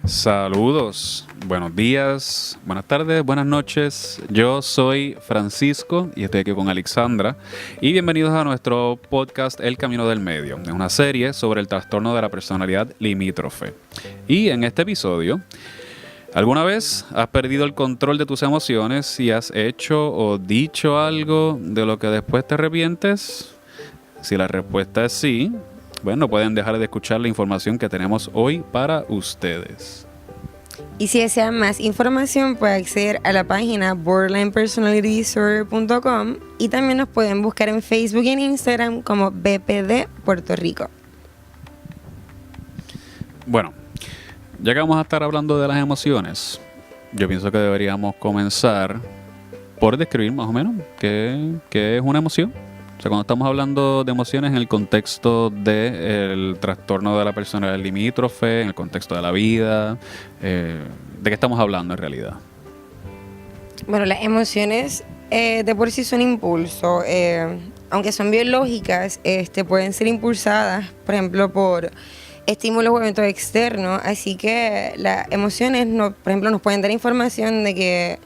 Saludos, buenos días, buenas tardes, buenas noches. Yo soy Francisco y estoy aquí con Alexandra. Y bienvenidos a nuestro podcast El Camino del Medio. Es una serie sobre el trastorno de la personalidad limítrofe. Y en este episodio, ¿alguna vez has perdido el control de tus emociones y has hecho o dicho algo de lo que después te arrepientes? Si la respuesta es sí, bueno, no pueden dejar de escuchar la información que tenemos hoy para ustedes. Y si desean más información, pueden acceder a la página borderlinepersonalitydisorder.com y también nos pueden buscar en Facebook y en Instagram como BPD Puerto Rico. Bueno, ya que vamos a estar hablando de las emociones, yo pienso que deberíamos comenzar por describir más o menos qué es una emoción. O sea, cuando estamos hablando de emociones en el contexto del trastorno de la personalidad limítrofe, en el contexto de la vida, ¿de qué estamos hablando en realidad? Bueno, las emociones de por sí son impulsos, aunque son biológicas, pueden ser impulsadas, por ejemplo, por estímulos o eventos externos, así que las emociones, por ejemplo, nos pueden dar información de que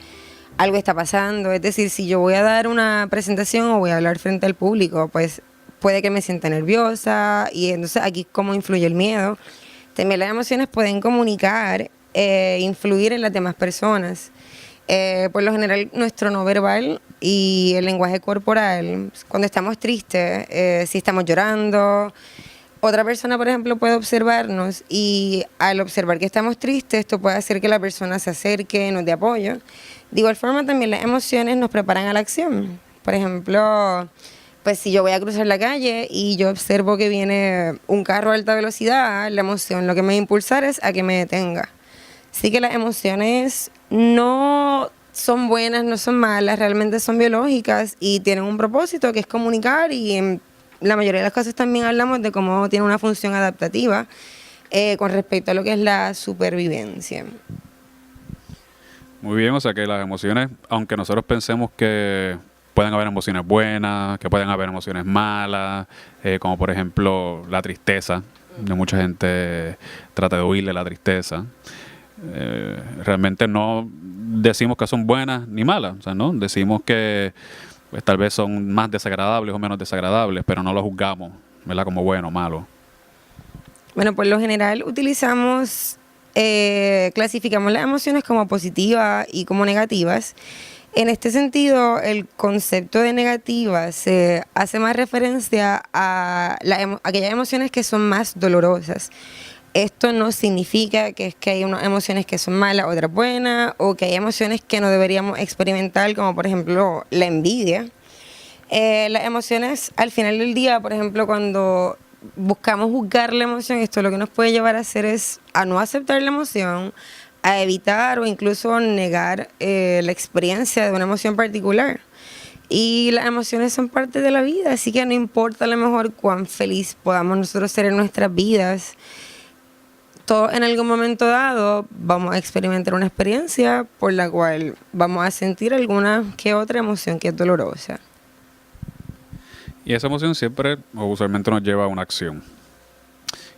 algo está pasando, es decir, si yo voy a dar una presentación o voy a hablar frente al público, pues puede que me sienta nerviosa y entonces aquí cómo influye el miedo. También las emociones pueden comunicar, influir en las demás personas. Por lo general, nuestro no verbal y el lenguaje corporal, cuando estamos tristes, si estamos llorando, otra persona, por ejemplo, puede observarnos y al observar que estamos tristes, esto puede hacer que la persona se acerque, nos dé apoyo. De igual forma, también las emociones nos preparan a la acción. Por ejemplo, pues si yo voy a cruzar la calle y yo observo que viene un carro a alta velocidad, la emoción lo que me va a impulsar es a que me detenga. Así que las emociones no son buenas, no son malas, realmente son biológicas y tienen un propósito que es comunicar y en la mayoría de las cosas también hablamos de cómo tiene una función adaptativa con respecto a lo que es la supervivencia. Muy bien, o sea que las emociones, aunque nosotros pensemos que pueden haber emociones buenas, que pueden haber emociones malas, como por ejemplo la tristeza, mucha gente trata de huir de la tristeza, realmente no decimos que son buenas ni malas, o sea, no decimos que pues tal vez son más desagradables o menos desagradables, pero no lo juzgamos, ¿verdad? Como bueno o malo. Bueno, por lo general clasificamos las emociones como positivas y como negativas. En este sentido, el concepto de negativa se hace más referencia a aquellas emociones que son más dolorosas. Esto no significa que hay unas emociones que son malas, otras buenas, o que hay emociones que no deberíamos experimentar, como por ejemplo la envidia. Las emociones al final del día, por ejemplo, cuando buscamos juzgar la emoción, esto lo que nos puede llevar a hacer es a no aceptar la emoción, a evitar o incluso negar la experiencia de una emoción particular. Y las emociones son parte de la vida, así que no importa a lo mejor cuán feliz podamos nosotros ser en nuestras vidas, todos en algún momento dado vamos a experimentar una experiencia por la cual vamos a sentir alguna que otra emoción que es dolorosa. Y esa emoción siempre o usualmente nos lleva a una acción.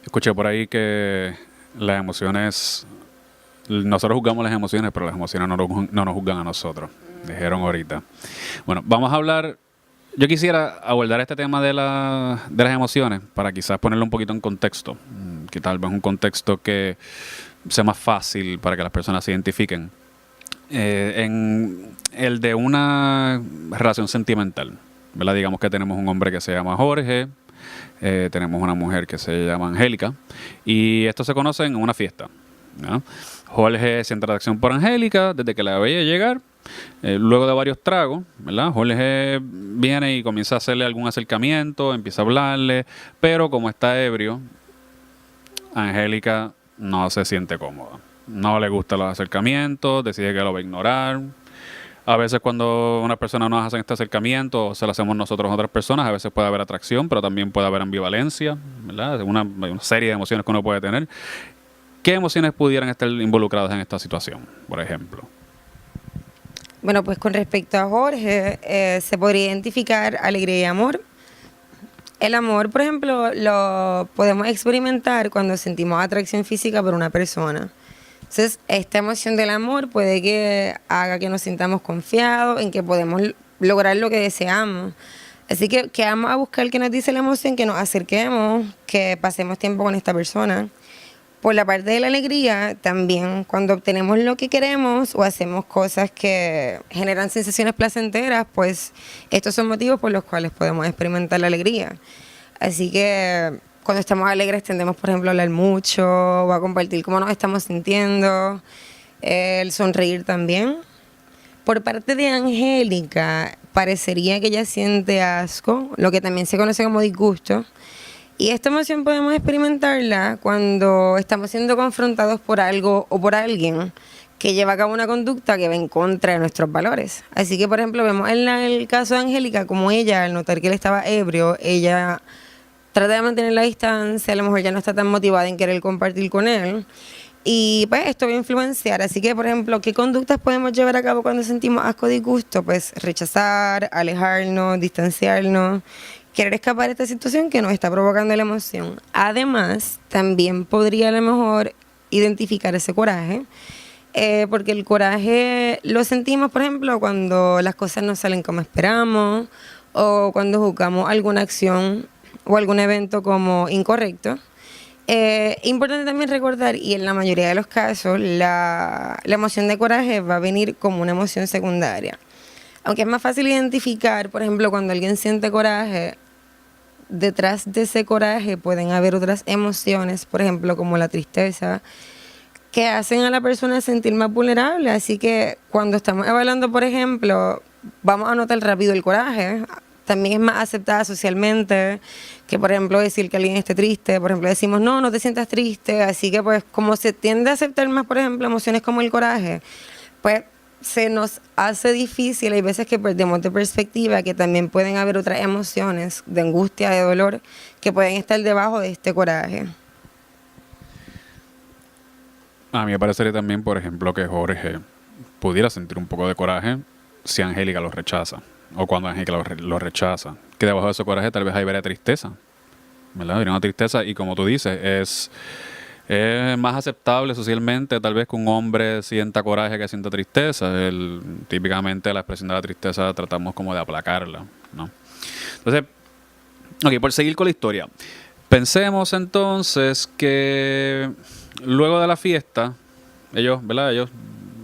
Escuché por ahí que las emociones, nosotros juzgamos las emociones, pero las emociones no nos juzgan a nosotros. Dijeron ahorita. Bueno, vamos a hablar. Yo quisiera abordar este tema de las emociones para quizás ponerlo un poquito en contexto, que tal vez un contexto que sea más fácil para que las personas se identifiquen. En el de una relación sentimental, ¿verdad? Digamos que tenemos un hombre que se llama Jorge, tenemos una mujer que se llama Angélica, y estos se conocen en una fiesta, ¿no? Jorge siente atracción por Angélica desde que la veía llegar. Luego de varios tragos, ¿verdad? Jorge viene y comienza a hacerle algún acercamiento, empieza a hablarle, pero como está ebrio, Angélica no se siente cómoda. No le gustan los acercamientos, decide que lo va a ignorar. A veces cuando una persona nos hace este acercamiento, o se lo hacemos nosotros a otras personas, a veces puede haber atracción, pero también puede haber ambivalencia, ¿verdad? Hay una serie de emociones que uno puede tener. ¿Qué emociones pudieran estar involucradas en esta situación, por ejemplo? Bueno, pues con respecto a Jorge, se podría identificar alegría y amor. El amor, por ejemplo, lo podemos experimentar cuando sentimos atracción física por una persona. Entonces, esta emoción del amor puede que haga que nos sintamos confiados en que podemos lograr lo que deseamos. Así que vamos a buscar qué nos dice la emoción, que nos acerquemos, que pasemos tiempo con esta persona. Por la parte de la alegría, también cuando obtenemos lo que queremos o hacemos cosas que generan sensaciones placenteras, pues estos son motivos por los cuales podemos experimentar la alegría. Así que cuando estamos alegres tendemos, por ejemplo, a hablar mucho o a compartir cómo nos estamos sintiendo, el sonreír también. Por parte de Angélica, parecería que ella siente asco, lo que también se conoce como disgusto. Y esta emoción podemos experimentarla cuando estamos siendo confrontados por algo o por alguien que lleva a cabo una conducta que va en contra de nuestros valores. Así que, por ejemplo, vemos en el caso de Angélica, como ella, al notar que él estaba ebrio, ella trata de mantener la distancia, a lo mejor ya no está tan motivada en querer compartir con él. Y pues esto va a influenciar. Así que, por ejemplo, ¿qué conductas podemos llevar a cabo cuando sentimos asco o disgusto? Pues rechazar, alejarnos, distanciarnos, querer escapar de esta situación que nos está provocando la emoción. Además, también podría a lo mejor identificar ese coraje, porque el coraje lo sentimos, por ejemplo, cuando las cosas no salen como esperamos o cuando juzgamos alguna acción o algún evento como incorrecto. Importante también recordar, y en la mayoría de los casos, la emoción de coraje va a venir como una emoción secundaria. Aunque es más fácil identificar, por ejemplo, cuando alguien siente coraje, detrás de ese coraje pueden haber otras emociones, por ejemplo, como la tristeza, que hacen a la persona sentir más vulnerable. Así que cuando estamos evaluando, por ejemplo, vamos a notar rápido el coraje. También es más aceptada socialmente que, por ejemplo, decir que alguien esté triste. Por ejemplo, decimos, no te sientas triste. Así que, pues, como se tiende a aceptar más, por ejemplo, emociones como el coraje, pues se nos hace difícil. Hay veces que perdemos de perspectiva que también pueden haber otras emociones de angustia, de dolor, que pueden estar debajo de este coraje. A mí me parecería también, por ejemplo, que Jorge pudiera sentir un poco de coraje si Angélica lo rechaza, o cuando Angélica lo rechaza. Que debajo de ese coraje tal vez hay vería tristeza, ¿verdad? Habría una tristeza, y como tú dices, es más aceptable socialmente tal vez que un hombre sienta coraje que sienta tristeza. Típicamente la expresión de la tristeza tratamos como de aplacarla, ¿no? Entonces, ok, por seguir con la historia. Pensemos entonces que luego de la fiesta, ellos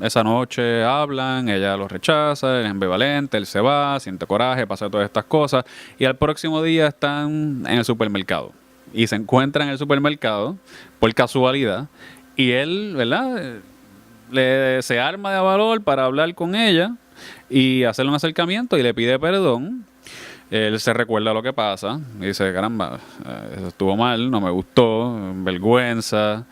esa noche hablan, ella lo rechaza, él es ambivalente, él se va, siente coraje, pasa todas estas cosas, y al próximo día están en el supermercado. Y se encuentran en el supermercado por casualidad, y él, ¿verdad?, se arma de valor para hablar con ella y hacerle un acercamiento y le pide perdón. Él se recuerda lo que pasa y dice, caramba, eso estuvo mal, no me gustó, vergüenza.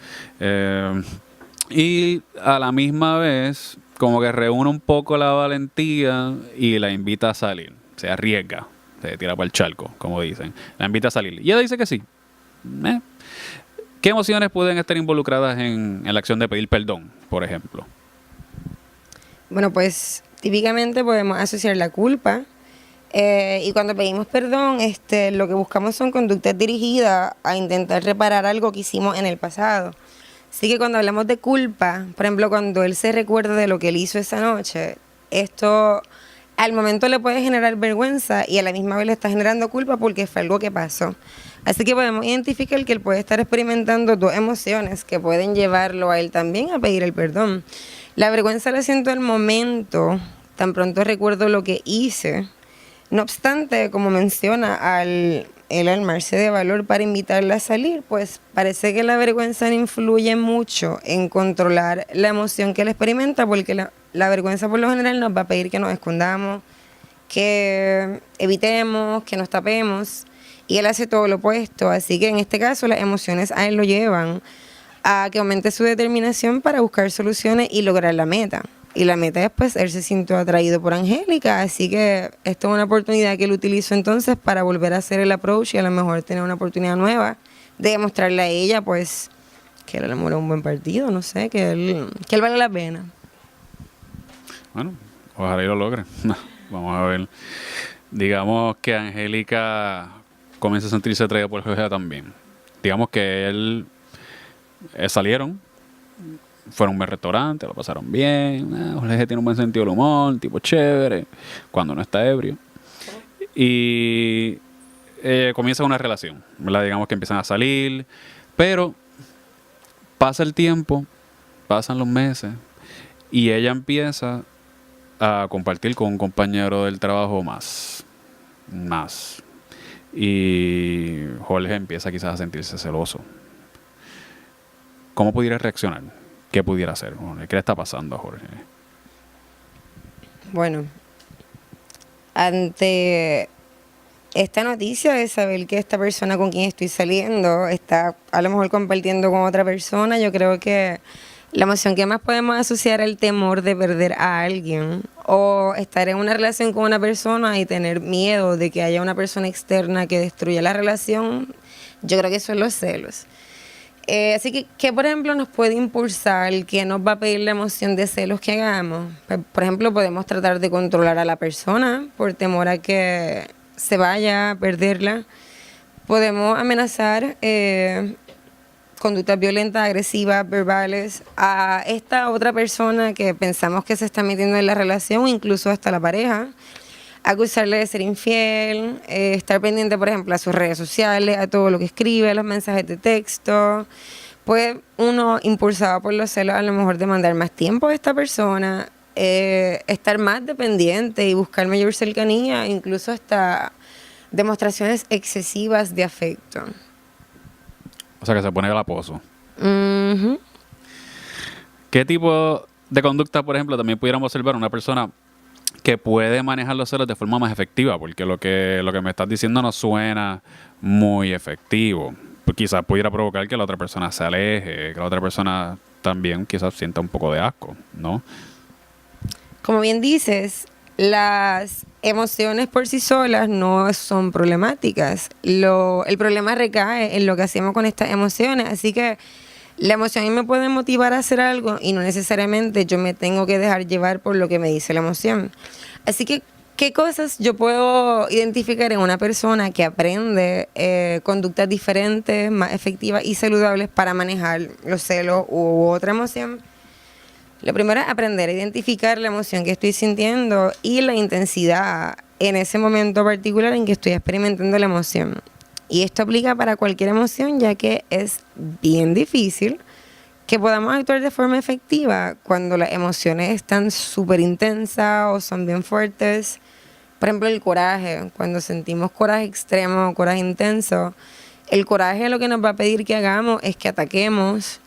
Y a la misma vez, como que reúne un poco la valentía y la invita a salir. Se arriesga, se tira para el charco, como dicen. La invita a salir. Y ella dice que sí. ¿Qué emociones pueden estar involucradas en la acción de pedir perdón, por ejemplo? Bueno, pues típicamente podemos asociar la culpa. Y cuando pedimos perdón, lo que buscamos son conductas dirigidas a intentar reparar algo que hicimos en el pasado. Así que cuando hablamos de culpa, por ejemplo, cuando él se recuerda de lo que él hizo esa noche, esto al momento le puede generar vergüenza y a la misma vez le está generando culpa porque fue algo que pasó. Así que podemos identificar que él puede estar experimentando dos emociones que pueden llevarlo a él también a pedir el perdón. La vergüenza la siento al momento, tan pronto recuerdo lo que hice. No obstante, como menciona, el armarse de valor para invitarla a salir, pues parece que la vergüenza no influye mucho en controlar la emoción que él experimenta, porque la vergüenza por lo general nos va a pedir que nos escondamos, que evitemos, que nos tapemos, y él hace todo lo opuesto. Así que en este caso las emociones a él lo llevan a que aumente su determinación para buscar soluciones y lograr la meta. Y la meta es, pues, él se sintió atraído por Angélica, así que esto es una oportunidad que él utilizó entonces para volver a hacer el approach y a lo mejor tener una oportunidad nueva de demostrarle a ella, pues, que el amor es un buen partido, no sé, que él vale la pena. Bueno, ojalá y lo logre. Vamos a ver. Digamos que Angélica comienza a sentirse atraída por Jorge también. Digamos que salieron, fueron a un buen restaurante, lo pasaron bien. Jorge tiene un buen sentido del humor, tipo chévere, cuando no está ebrio. Y comienza una relación, ¿verdad? Digamos que empiezan a salir, pero pasa el tiempo, pasan los meses, y ella empieza a compartir con un compañero del trabajo más. Y Jorge empieza quizás a sentirse celoso. ¿Cómo pudiera reaccionar? ¿Qué pudiera hacer, Jorge? ¿Qué le está pasando a Jorge? Bueno, ante esta noticia de saber que esta persona con quien estoy saliendo está a lo mejor compartiendo con otra persona, yo creo que la emoción que más podemos asociar al temor de perder a alguien o estar en una relación con una persona y tener miedo de que haya una persona externa que destruya la relación, yo creo que son los celos. Así que, ¿qué por ejemplo nos puede impulsar? ¿Qué nos va a pedir la emoción de celos que hagamos? Pues, por ejemplo, podemos tratar de controlar a la persona por temor a que se vaya a perderla. Podemos amenazar conductas violentas, agresivas, verbales a esta otra persona que pensamos que se está metiendo en la relación o incluso hasta la pareja. Acusarle de ser infiel, estar pendiente, por ejemplo, a sus redes sociales, a todo lo que escribe, a los mensajes de texto. Pues uno, impulsado por los celos, a lo mejor demandar más tiempo de esta persona, estar más dependiente y buscar mayor cercanía, incluso hasta demostraciones excesivas de afecto. O sea, que se pone galaposo. Uh-huh. ¿Qué tipo de conducta, por ejemplo, también pudiéramos observar una persona que puede manejar los celos de forma más efectiva? Porque lo que me estás diciendo no suena muy efectivo. Pues quizás pudiera provocar que la otra persona se aleje, que la otra persona también quizás sienta un poco de asco, ¿no? Como bien dices, las emociones por sí solas no son problemáticas. El problema recae en lo que hacemos con estas emociones. Así que la emoción a mí me puede motivar a hacer algo y no necesariamente yo me tengo que dejar llevar por lo que me dice la emoción. Así que, ¿qué cosas yo puedo identificar en una persona que aprende conductas diferentes, más efectivas y saludables para manejar los celos u otra emoción? Lo primero es aprender a identificar la emoción que estoy sintiendo y la intensidad en ese momento particular en que estoy experimentando la emoción. Y esto aplica para cualquier emoción, ya que es bien difícil que podamos actuar de forma efectiva cuando las emociones están súper intensas o son bien fuertes. Por ejemplo, el coraje. Cuando sentimos coraje extremo o coraje intenso, el coraje lo que nos va a pedir que hagamos es que ataquemos.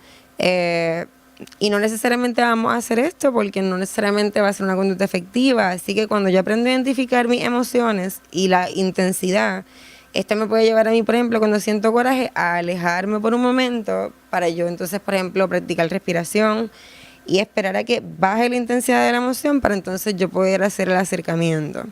Y no necesariamente vamos a hacer esto porque no necesariamente va a ser una conducta efectiva. Así que cuando yo aprendo a identificar mis emociones y la intensidad, esto me puede llevar a mí, por ejemplo, cuando siento coraje, a alejarme por un momento para yo entonces, por ejemplo, practicar respiración y esperar a que baje la intensidad de la emoción para entonces yo poder hacer el acercamiento.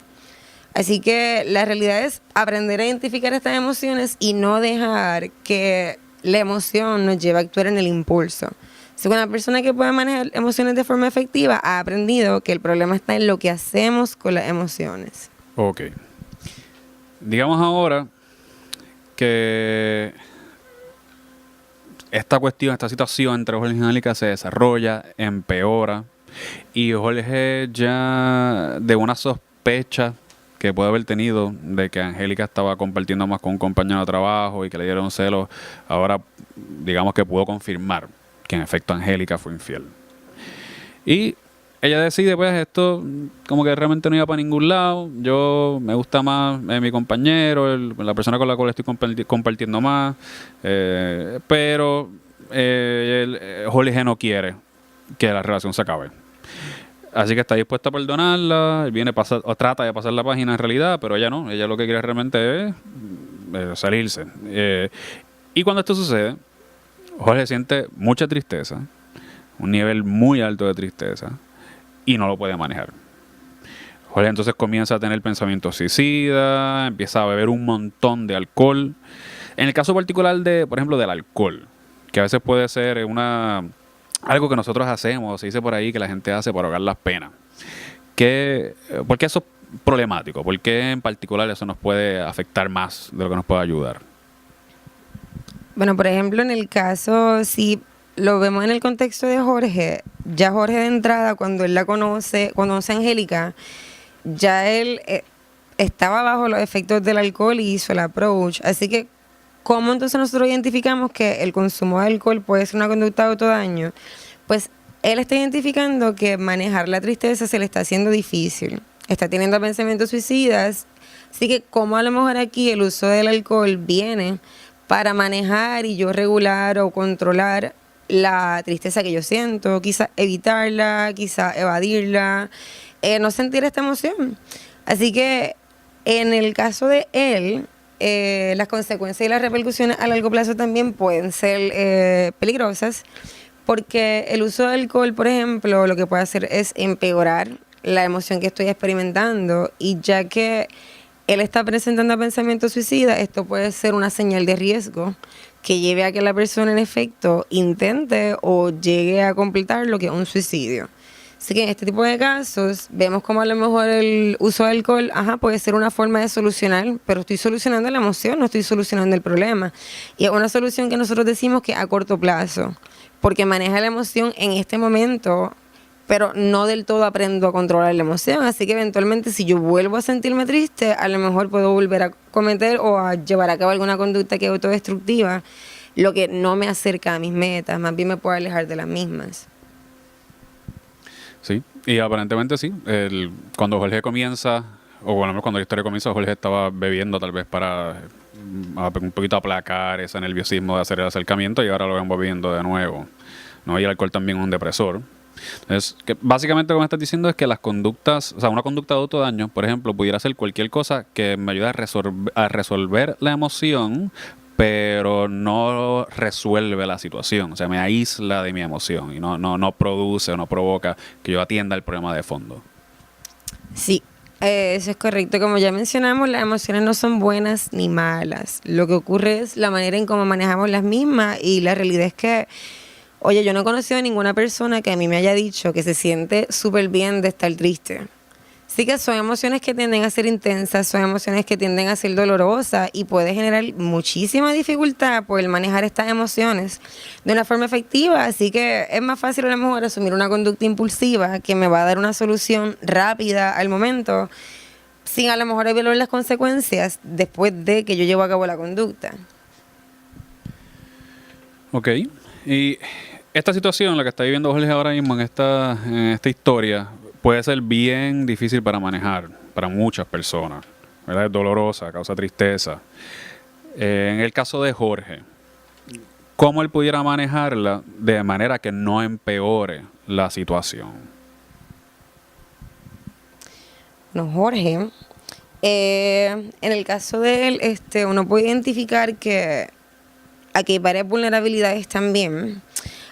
Así que la realidad es aprender a identificar estas emociones y no dejar que la emoción nos lleve a actuar en el impulso. Si una persona que puede manejar emociones de forma efectiva ha aprendido que el problema está en lo que hacemos con las emociones. Ok. Digamos ahora que esta cuestión, esta situación entre Jorge y Angélica se desarrolla, empeora, y Jorge ya de una sospecha que puede haber tenido de que Angélica estaba compartiendo más con un compañero de trabajo y que le dieron celos, ahora digamos que pudo confirmar que en efecto Angélica fue infiel. Y ella decide, pues, esto como que realmente no iba para ningún lado. Yo me gusta más mi compañero, la persona con la cual estoy compartiendo más. Pero Jorge no quiere que la relación se acabe. Así que está dispuesta a perdonarla. Él viene o trata de pasar la página en realidad, pero ella no. Ella lo que quiere realmente es salirse. Y cuando esto sucede, Jorge siente mucha tristeza, un nivel muy alto de tristeza, y no lo puede manejar. Jorge entonces comienza a tener pensamientos suicidas, empieza a beber un montón de alcohol. En el caso particular por ejemplo, del alcohol, que a veces puede ser algo que nosotros hacemos, se dice por ahí que la gente hace para ahogar las penas. ¿Por qué eso es problemático? ¿Por qué en particular eso nos puede afectar más de lo que nos puede ayudar? Bueno, por ejemplo, en el caso, si lo vemos en el contexto de Jorge. Ya Jorge de entrada, cuando él la conoce a Angélica, ya él estaba bajo los efectos del alcohol y hizo el approach. Así que, ¿cómo entonces nosotros identificamos que el consumo de alcohol puede ser una conducta de autodaño? Pues él está identificando que manejar la tristeza se le está haciendo difícil. Está teniendo pensamientos suicidas. Así que, ¿cómo a lo mejor aquí el uso del alcohol viene para manejar y yo regular o controlar la tristeza que yo siento? Quizás evitarla, quizás evadirla, no sentir esta emoción. Así que en el caso de él, las consecuencias y las repercusiones a largo plazo también pueden ser peligrosas, porque el uso de alcohol, por ejemplo, lo que puede hacer es empeorar la emoción que estoy experimentando, y ya que él está presentando pensamientos suicidas, esto puede ser una señal de riesgo que lleve a que la persona en efecto intente o llegue a completar lo que es un suicidio. Así que en este tipo de casos vemos como a lo mejor el uso de alcohol puede ser una forma de solucionar, pero estoy solucionando la emoción, no estoy solucionando el problema. Y es una solución que nosotros decimos que a corto plazo, porque maneja la emoción en este momento, pero no del todo aprendo a controlar la emoción. Así que eventualmente, si yo vuelvo a sentirme triste, a lo mejor puedo volver a cometer o a llevar a cabo alguna conducta que es autodestructiva, lo que no me acerca a mis metas, más bien me puede alejar de las mismas. Sí, y aparentemente sí. Cuando Jorge comienza, o bueno, cuando la historia comienza, Jorge estaba bebiendo tal vez para un poquito aplacar ese nerviosismo de hacer el acercamiento, y ahora lo vemos bebiendo de nuevo, ¿no? Y el alcohol también es un depresor. Entonces, que básicamente lo que me estás diciendo es que las conductas, o sea, una conducta de autodaño, por ejemplo, pudiera ser cualquier cosa que me ayude a resolver la emoción, pero no resuelve la situación, o sea, me aísla de mi emoción y no produce o no provoca que yo atienda el problema de fondo. Sí, eso es correcto. Como ya mencionamos, las emociones no son buenas ni malas. Lo que ocurre es la manera en cómo manejamos las mismas, y la realidad es que, oye, yo no he conocido a ninguna persona que a mí me haya dicho que se siente súper bien de estar triste. Sí que son emociones que tienden a ser intensas, son emociones que tienden a ser dolorosas, y puede generar muchísima dificultad poder manejar estas emociones de una forma efectiva. Así que es más fácil a lo mejor asumir una conducta impulsiva que me va a dar una solución rápida al momento, sin a lo mejor evaluar las consecuencias después de que yo llevo a cabo la conducta. Ok, y esta situación, la que está viviendo Jorge ahora mismo en esta historia, puede ser bien difícil para manejar para muchas personas, ¿verdad? Es dolorosa, causa tristeza. En el caso de Jorge, ¿cómo él pudiera manejarla de manera que no empeore la situación? Bueno, Jorge, en el caso de él, uno puede identificar que aquí hay varias vulnerabilidades también.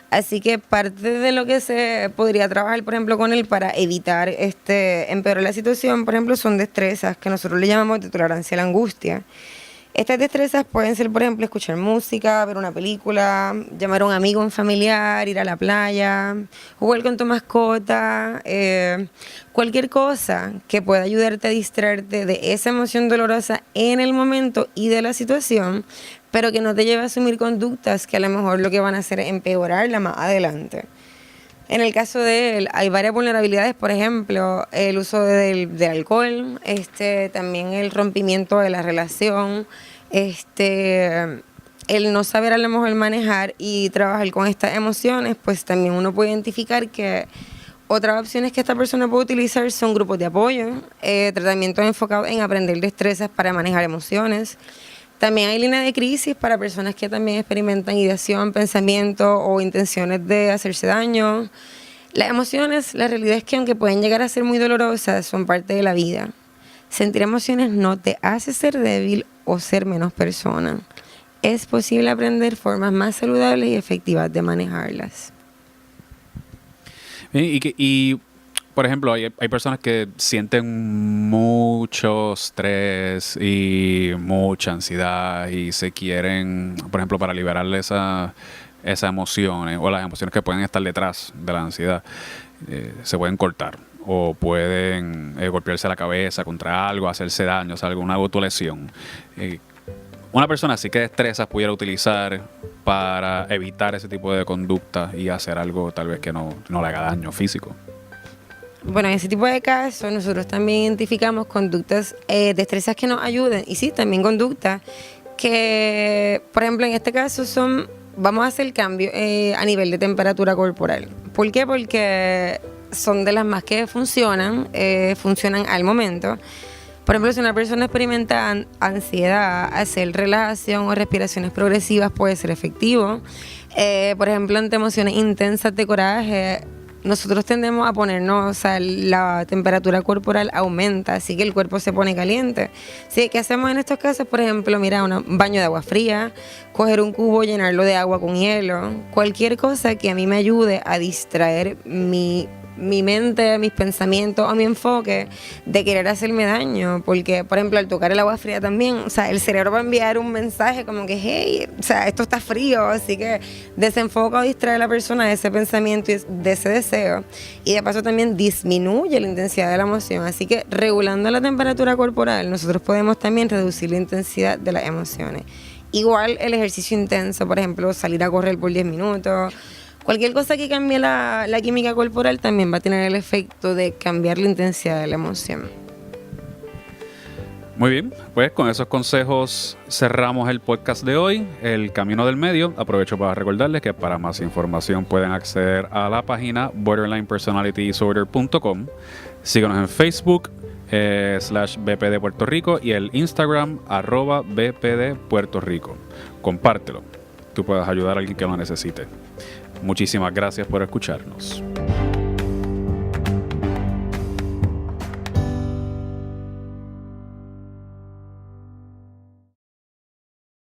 Así que parte de lo que se podría trabajar, por ejemplo, con él para evitar empeorar la situación, por ejemplo, son destrezas que nosotros le llamamos de tolerancia a la angustia. Estas destrezas pueden ser, por ejemplo, escuchar música, ver una película, llamar a un amigo, un familiar, ir a la playa, jugar con tu mascota, cualquier cosa que pueda ayudarte a distraerte de esa emoción dolorosa en el momento y de la situación, pero que no te lleve a asumir conductas que a lo mejor lo que van a hacer es empeorarla más adelante. En el caso de él, hay varias vulnerabilidades, por ejemplo, el uso del alcohol, también el rompimiento de la relación, el no saber a lo mejor manejar y trabajar con estas emociones, pues también uno puede identificar que otras opciones que esta persona puede utilizar son grupos de apoyo, tratamientos enfocados en aprender destrezas para manejar emociones. También hay líneas de crisis para personas que también experimentan ideación, pensamiento o intenciones de hacerse daño. Las emociones, la realidad es que aunque pueden llegar a ser muy dolorosas, son parte de la vida. Sentir emociones no te hace ser débil o ser menos persona. Es posible aprender formas más saludables y efectivas de manejarlas. Y por ejemplo, hay personas que sienten mucho estrés y mucha ansiedad y se quieren, por ejemplo, para liberarle esas emociones o las emociones que pueden estar detrás de la ansiedad, se pueden cortar o pueden golpearse la cabeza contra algo, hacerse daño, o sea, alguna autolesión. una persona así que destrezas pudiera utilizar para evitar ese tipo de conducta y hacer algo tal vez que no le haga daño físico? Bueno, en ese tipo de casos nosotros también identificamos conductas, destrezas que nos ayuden y sí, también conductas que, por ejemplo, en este caso vamos a hacer cambio a nivel de temperatura corporal. ¿Por qué? Porque son de las más que funcionan al momento. Por ejemplo, si una persona experimenta ansiedad, hacer relajación o respiraciones progresivas puede ser efectivo. Por ejemplo, ante emociones intensas de coraje, nosotros tendemos a ponernos, o sea, la temperatura corporal aumenta, así que el cuerpo se pone caliente. ¿Sí? ¿Qué hacemos en estos casos? Por ejemplo, mira, un baño de agua fría, coger un cubo, llenarlo de agua con hielo, cualquier cosa que a mí me ayude a distraer mi mente, mis pensamientos o mi enfoque de querer hacerme daño, porque por ejemplo al tocar el agua fría también, o sea, el cerebro va a enviar un mensaje como que hey, o sea, esto está frío, así que desenfoca o distrae a la persona de ese pensamiento y de ese deseo, y de paso también disminuye la intensidad de la emoción, así que regulando la temperatura corporal nosotros podemos también reducir la intensidad de las emociones. Igual el ejercicio intenso, por ejemplo, salir a correr por 10 minutos, cualquier cosa que cambie la química corporal también va a tener el efecto de cambiar la intensidad de la emoción. Muy bien, pues con esos consejos cerramos el podcast de hoy, El Camino del Medio. Aprovecho para recordarles que para más información pueden acceder a la página borderlinepersonalitydisorder.com. Síganos en Facebook /BPD Puerto Rico y el Instagram @BPD Puerto Rico. Compártelo, tú puedes ayudar a alguien que lo necesite. Muchísimas gracias por escucharnos.